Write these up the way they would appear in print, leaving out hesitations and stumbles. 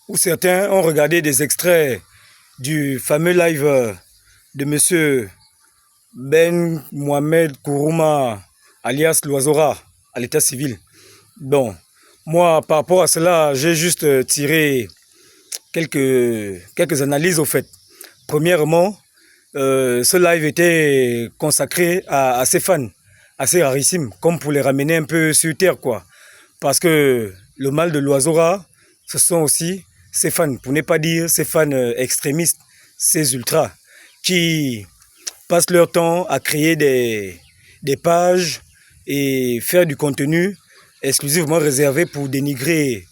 Où certains ont regardé des extraits du fameux live de monsieur Ben Mohamed Kourouma, alias Loazora, à l'état civil. Bon, moi, par rapport à cela, j'ai juste tiré quelques analyses au fait. Premièrement, ce live était consacré à ses fans, assez rarissimes, comme pour les ramener un peu sur terre, quoi. Parce que le mal de Loazora, ce sont aussi ses fans, pour ne pas dire ses fans extrémistes, ses ultras, qui passent leur temps à créer des pages et faire du contenu exclusivement réservé pour dénigrer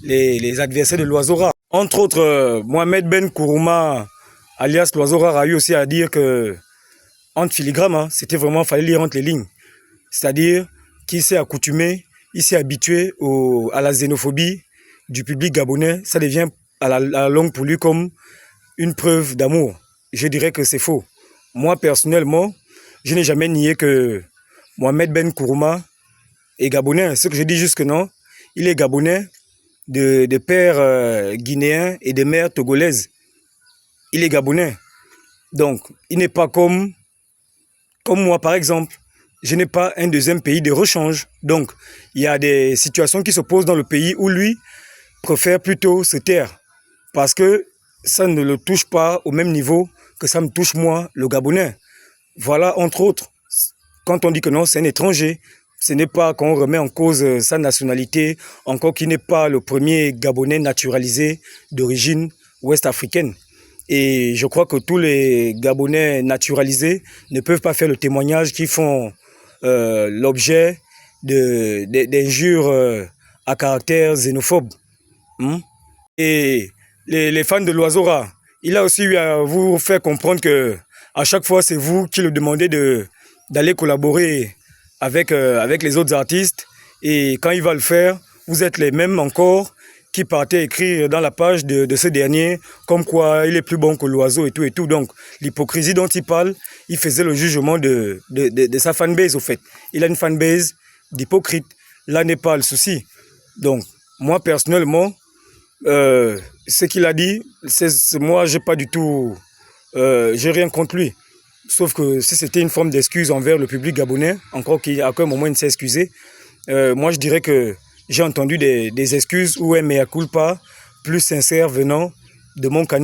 les adversaires de Loazora. Entre autres, Mohamed Ben Kourouma, alias Loazora, a eu aussi à dire que, entre filigrammes, hein, c'était vraiment, fallait lire entre les lignes. C'est-à-dire qu'il s'est accoutumé, il s'est habitué à la xénophobie du public gabonais. Ça devient à la longue pour lui comme une preuve d'amour. Je dirais que c'est faux. Moi, personnellement, je n'ai jamais nié que Mohamed Ben Kourouma est gabonais. Ce que je dis juste que non, il est gabonais de pères guinéens et de mères togolaises. Il est gabonais. Donc, il n'est pas comme moi, par exemple. Je n'ai pas un deuxième pays de rechange. Donc, il y a des situations qui se posent dans le pays où lui préfère plutôt se taire. Parce que ça ne le touche pas au même niveau que ça me touche moi, le Gabonais. Voilà, entre autres, quand on dit que non, c'est un étranger, ce n'est pas qu'on remet en cause sa nationalité, encore qu'il n'est pas le premier Gabonais naturalisé d'origine ouest-africaine. Et je crois que tous les Gabonais naturalisés ne peuvent pas faire le témoignage qu'ils font l'objet d'injures à caractère xénophobe. Et les fans de Loazora, il a aussi eu à vous faire comprendre que à chaque fois, c'est vous qui le demandez d'aller collaborer avec les autres artistes. Et quand il va le faire, vous êtes les mêmes encore qui partaient écrire dans la page de ce dernier comme quoi il est plus bon que l'oiseau et tout et tout. Donc, l'hypocrisie dont il parle, il faisait le jugement de sa fanbase au fait. Il a une fanbase d'hypocrite. Là n'est pas le souci. Donc, moi personnellement, ce qu'il a dit, moi j'ai pas du tout, j'ai rien contre lui. Sauf que si c'était une forme d'excuse envers le public gabonais, encore qu'à un moment il ne s'est excusé, moi je dirais que j'ai entendu des excuses ou un mea culpa plus sincère venant de mon canal.